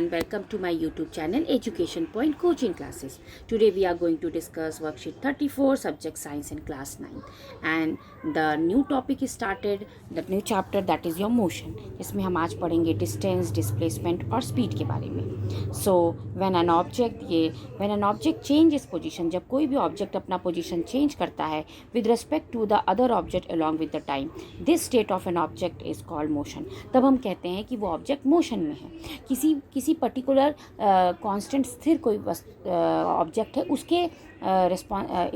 and welcome to my YouTube channel Education Point Coaching Classes. Today we are going to discuss worksheet 34 subject science in class 9 and the new topic is started, the new chapter that is your motion. इसमें हम आज पढ़ेंगे distance, displacement और speed के बारे में. So when an object changes position, जब कोई भी object अपना position change करता है with respect to the other object along with the time, this state of an object is called motion. तब हम कहते हैं कि वो object motion में है. किसी पर्टिकुलर कांस्टेंट स्थिर कोई ऑब्जेक्ट है, उसके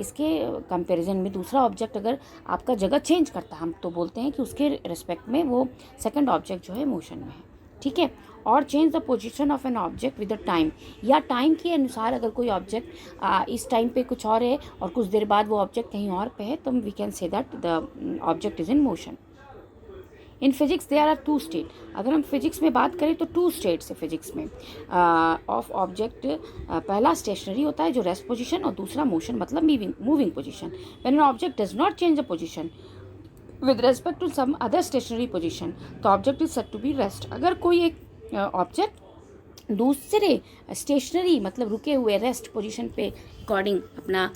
इसके कंपैरिजन में दूसरा ऑब्जेक्ट अगर आपका जगह चेंज करता है, हम तो बोलते हैं कि उसके रिस्पेक्ट में वो सेकंड ऑब्जेक्ट जो है मोशन में है. ठीक है. और change the position of an object with the time, या टाइम के अनुसार अगर कोई ऑब्जेक्ट इस टाइम पे कुछ और है और कुछ देर बाद वो ऑब्जेक्ट कहीं और पे है, तो we can say that the object is in motion. In physics there are two state. अगर हम फिजिक्स में बात करें तो टू स्टेट्स है फिजिक्स में ऑफ ऑब्जेक्ट. पहला स्टेशनरी होता है जो रेस्ट पोजीशन, और दूसरा मोशन मतलब moving position. When an object does not change the position with respect to some other stationary position, तो object is said to be rest. अगर कोई एक ऑब्जेक्ट दूसरे स्टेशनरी मतलब रुके हुए रेस्ट पोजीशन पे अकॉर्डिंग अपना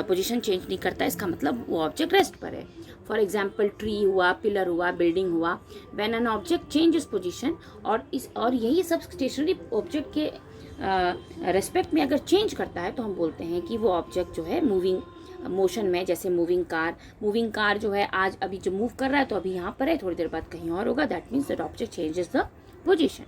पोजीशन चेंज नहीं करता, इसका मतलब वो ऑब्जेक्ट रेस्ट पर है. फॉर एग्जाम्पल ट्री हुआ, पिलर हुआ, बिल्डिंग हुआ. When an object changes position, और यही सब स्टेशनरी ऑब्जेक्ट के रेस्पेक्ट में अगर चेंज करता है तो हम बोलते हैं कि वो ऑब्जेक्ट जो है मूविंग मोशन में. जैसे मूविंग कार जो है आज अभी जो मूव कर रहा है तो अभी यहाँ पर है, थोड़ी देर बाद कहीं और होगा. That means that object changes the position.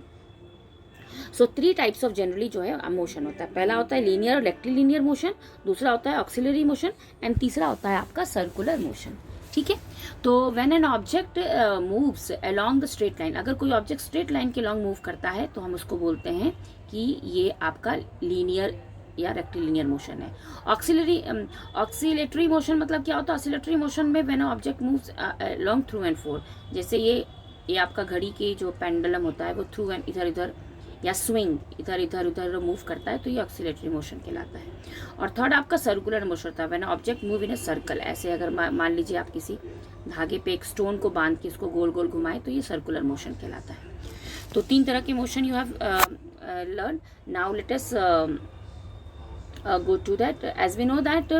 So 3 types of generally जो है मोशन होता है. पहला होता है लीनियर और रेक्टिलिनियर मोशन, दूसरा होता है ऑक्सिलरी मोशन, एंड तीसरा होता है आपका सर्कुलर मोशन. ठीक है. तो when an object moves along the straight line, अगर कोई ऑब्जेक्ट स्ट्रेट लाइन के लॉन्ग मूव करता है तो हम उसको बोलते हैं कि ये आपका लीनियर या रेक्टिलिनियर मोशन है. ऑक्सिलेटरी मोशन मतलब क्या होता है? ऑक्सिलेटरी मोशन में when object moves along through and four, जैसे ये आपका घड़ी के जो पेंडुलम होता है वो थ्रू एंड इधर इधर या स्विंग इधर इधर उधर मूव करता है, तो ये ऑक्सिलेटरी मोशन कहलाता है. और थर्ड आपका सर्कुलर मोशन होता है. When object move in a circle, ऐसे अगर मान लीजिए आप किसी धागे पे एक स्टोन को बांध के इसको गोल गोल घुमाए तो ये सर्कुलर मोशन कहलाता है. तो 3 तरह के motion you have learn. Now let us go to that. As we know that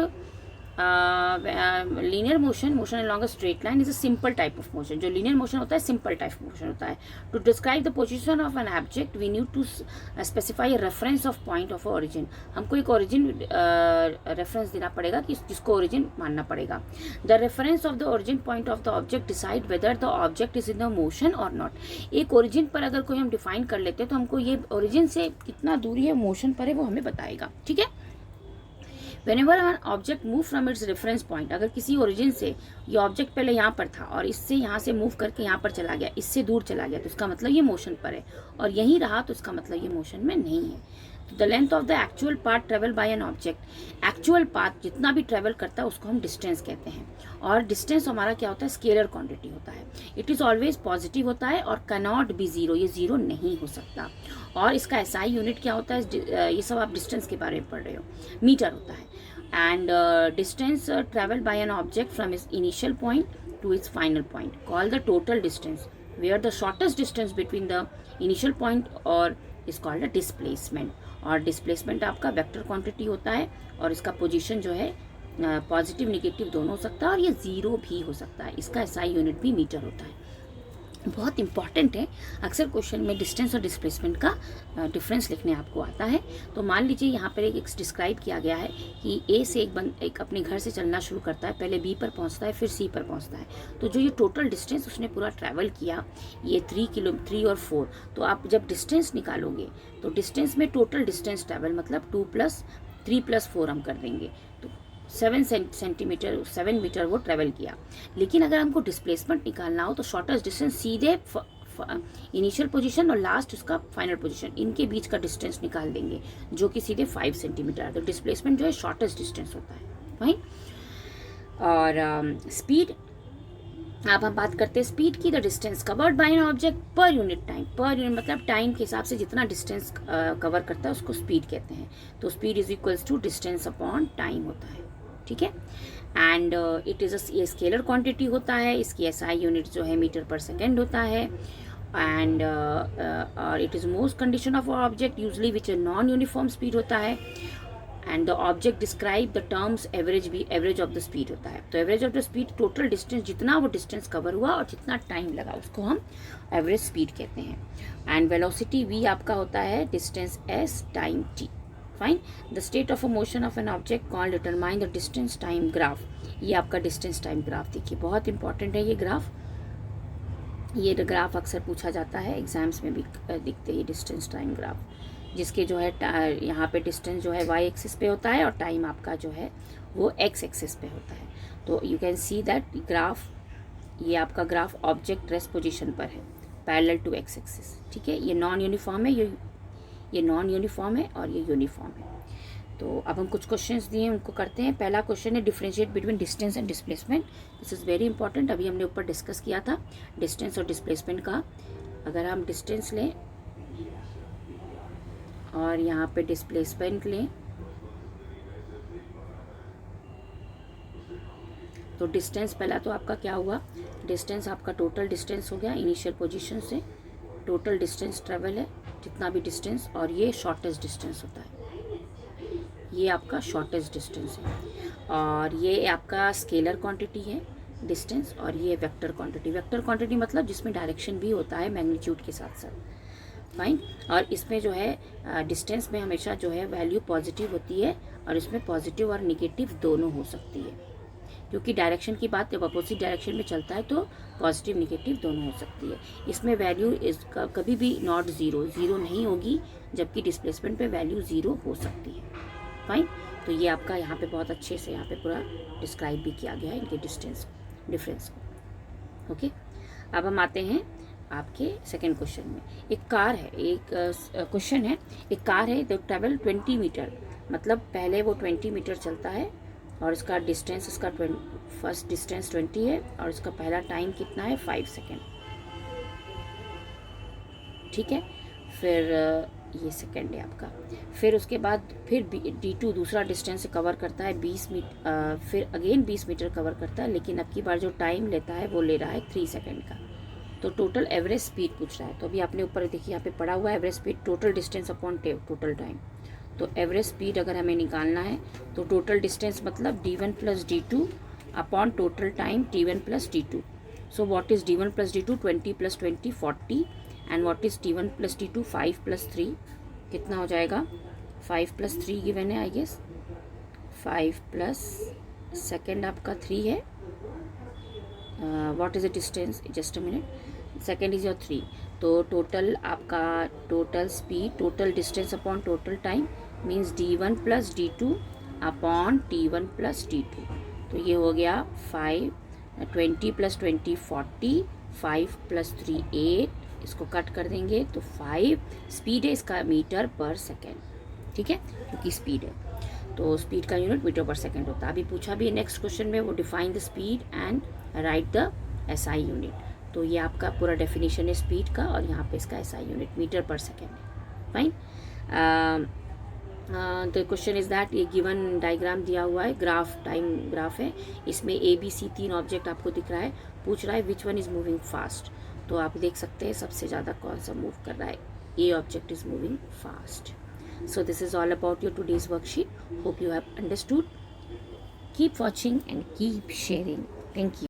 linear motion along a straight line is a simple type of motion. जो linear motion होता है simple type motion होता है. To describe the position of an object we need to specify a reference of point of origin. हमको एक origin reference देना पड़ेगा कि जिसको origin मानना पड़ेगा. The reference of the origin point of the object decide whether the object is in the motion or not. एक origin पर अगर कोई हम define कर लेते हैं तो हमको ये origin से कितना दूरी है motion पर है वो हमें बताएगा. ठीक है. Whenever an object move from its reference point, अगर किसी ओरिजिन से ये ऑब्जेक्ट पहले यहाँ पर था और इससे यहाँ से मूव करके यहाँ पर चला गया, इससे दूर चला गया, तो इसका मतलब ये मोशन पर है. और यहीं रहा तो इसका मतलब ये मोशन में नहीं है. The length of the actual path travel by an object, actual path जितना भी ट्रेवल करता है उसको हम डिस्टेंस कहते हैं. और डिस्टेंस हमारा क्या होता है? स्केलर क्वांटिटी होता है. इट इज़ ऑलवेज पॉजिटिव होता है और कैनॉट बी जीरो, ये जीरो नहीं हो सकता. और इसका एसआई यूनिट क्या होता है? ये सब आप डिस्टेंस के बारे में पढ़ रहे हो, मीटर होता है. And distance traveled by an object from its initial point to its final point called the total distance, where the shortest distance between the initial point or is called a displacement. और displacement आपका vector quantity होता है और इसका position जो है positive negative दोनों हो सकता है और ये ज़ीरो भी हो सकता है. इसका एसआई यूनिट भी मीटर होता है. बहुत इंपॉर्टेंट है. अक्सर क्वेश्चन में डिस्टेंस और डिस्प्लेसमेंट का डिफरेंस लिखने आपको आता है. तो मान लीजिए यहाँ पर एक डिस्क्राइब किया गया है कि ए से एक अपने घर से चलना शुरू करता है, पहले बी पर पहुँचता है फिर सी पर पहुँचता है. तो जो ये टोटल डिस्टेंस उसने पूरा ट्रैवल किया ये 3 और 4. तो आप जब डिस्टेंस निकालोगे तो डिस्टेंस में टोटल डिस्टेंस ट्रैवल मतलब 2 + 3 + 4 हम कर देंगे, तो 7 मीटर वो ट्रेवल किया. लेकिन अगर हमको डिस्प्लेसमेंट निकालना हो तो शॉर्टेस्ट डिस्टेंस सीधे इनिशियल पोजीशन और लास्ट उसका फाइनल पोजीशन, इनके बीच का डिस्टेंस निकाल देंगे जो कि सीधे 5 सेंटीमीटर है. तो डिस्प्लेसमेंट जो है शॉर्टेस्ट डिस्टेंस होता है. वही. और स्पीड, अब हम बात करते हैं स्पीड की. The distance covered by an object per unit time, per unit मतलब टाइम के हिसाब से जितना डिस्टेंस कवर करता है उसको स्पीड कहते हैं. तो speed is equals to distance upon time होता है. ठीक है. एंड इट इज़ ये स्केलर क्वांटिटी होता है. इसकी एसआई यूनिट जो है मीटर पर सेकेंड होता है. and और it is most condition of our object usually which a non-uniform speed होता है, and the object describe the terms average of the speed होता है. तो average of the speed total distance, जितना वो डिस्टेंस कवर हुआ और जितना टाइम लगा उसको हम एवरेज स्पीड कहते हैं. एंड वेलोसिटी v आपका होता है distance s time t. Fine. The state of a motion of an object called determine the distance time graph. ये आपका डिस्टेंस टाइम ग्राफ देखिए, बहुत इंपॉर्टेंट है ये ग्राफ. ये ग्राफ अक्सर पूछा जाता है, एग्जाम्स में भी दिखते हैं डिस्टेंस टाइम ग्राफ, जिसके जो है यहाँ पे डिस्टेंस जो है वाई एक्सिस पे होता है और टाइम आपका जो है वो एक्स एक्सिस पे होता है. तो you can see that graph, ये आपका ग्राफ ऑब्जेक्ट रेस्ट पोजीशन पर है पैरेलल टू एक्स एक्सिस. ठीक है, ये नॉन यूनिफॉर्म है, ये नॉन यूनिफॉर्म है और ये यूनिफॉर्म है. तो अब हम कुछ क्वेश्चंस दिए उनको करते हैं. पहला क्वेश्चन है differentiate between distance and displacement. This is very important. अभी हमने ऊपर डिस्कस किया था डिस्टेंस और डिस्प्लेसमेंट का. अगर हम डिस्टेंस लें और यहाँ पे डिस्प्लेसमेंट लें तो डिस्टेंस पहला तो आपका क्या हुआ, डिस्टेंस आपका टोटल डिस्टेंस हो गया इनिशियल पोजीशन से, टोटल डिस्टेंस ट्रेवल है जितना भी डिस्टेंस, और ये शॉर्टेस्ट डिस्टेंस होता है, ये आपका शॉर्टेस्ट डिस्टेंस है. और ये आपका स्केलर क्वांटिटी है डिस्टेंस, और ये वेक्टर क्वांटिटी. वेक्टर क्वांटिटी मतलब जिसमें डायरेक्शन भी होता है मैग्नीट्यूड के साथ साथ. फाइन. और इसमें जो है डिस्टेंस में हमेशा जो है वैल्यू पॉजिटिव होती है, और इसमें पॉजिटिव और निगेटिव दोनों हो सकती है, क्योंकि डायरेक्शन की बात जब अपोजिट डायरेक्शन में चलता है तो पॉजिटिव निगेटिव दोनों हो सकती है. इसमें वैल्यू इसका कभी भी नॉट ज़ीरो नहीं होगी, जबकि डिस्प्लेसमेंट पे वैल्यू ज़ीरो हो सकती है. फाइन. तो ये आपका यहाँ पे बहुत अच्छे से यहाँ पे पूरा डिस्क्राइब भी किया गया है इनके डिस्टेंस डिफरेंस को. ओके. अब हम आते हैं आपके सेकंड क्वेश्चन में. एक कार है, एक क्वेश्चन है, एक कार है जो ट्रेवल 20 मीटर, मतलब पहले वो 20 मीटर चलता है और इसका डिस्टेंस, इसका फर्स्ट डिस्टेंस 20 है और इसका पहला टाइम कितना है 5 सेकेंड. ठीक है. फिर ये सेकेंड है आपका. फिर उसके बाद फिर D2 दूसरा डिस्टेंस कवर करता है 20 मीटर, फिर अगेन 20 मीटर कवर करता है, लेकिन अब की बार जो टाइम लेता है वो ले रहा है 3 सेकेंड का. तो टोटल एवरेज स्पीड पूछ रहा है. तो अभी आपने ऊपर देखिए यहाँ पे पड़ा हुआ है average speed total distance upon total time. तो एवरेज स्पीड अगर हमें निकालना है तो टोटल डिस्टेंस मतलब D1 plus D2 upon total time T1 plus T2. So what is D1 plus D2? 20 plus 20 40. And what is T1 plus T2? 5 plus 3. कितना हो जाएगा? 5 प्लस 3 गिवन है आई गेस. 5 प्लस सेकेंड आपका 3 है. What is the distance? Just a minute. Second is your 3. तो total आपका total speed, total distance upon total time means D1 plus D2 upon T1 plus T2. तो ये हो गया 20 plus 20 40, 5 plus 3 8, इसको cut कर देंगे तो 5. स्पीड है इसका मीटर पर सेकेंड. ठीक है, क्योंकि स्पीड है तो स्पीड का यूनिट मीटर पर सेकेंड होता है. अभी पूछा भी नेक्स्ट क्वेश्चन में वो define the speed and right the SI unit. तो ये आपका पूरा डेफिनेशन है स्पीड का, और यहाँ पे इसका SI यूनिट मीटर पर सेकेंड है. Fine. The question is that ये गिवन डायग्राम दिया हुआ है, ग्राफ टाइम ग्राफ है, इसमें ABC 3 ऑब्जेक्ट आपको दिख रहा है. पूछ रहा है which one is moving fast. तो आप देख सकते हैं सबसे ज़्यादा कौन सा मूव कर रहा है. ए object is moving fast. So this is all about your today's worksheet. Hope you have understood. Keep watching and keep sharing. Thank you.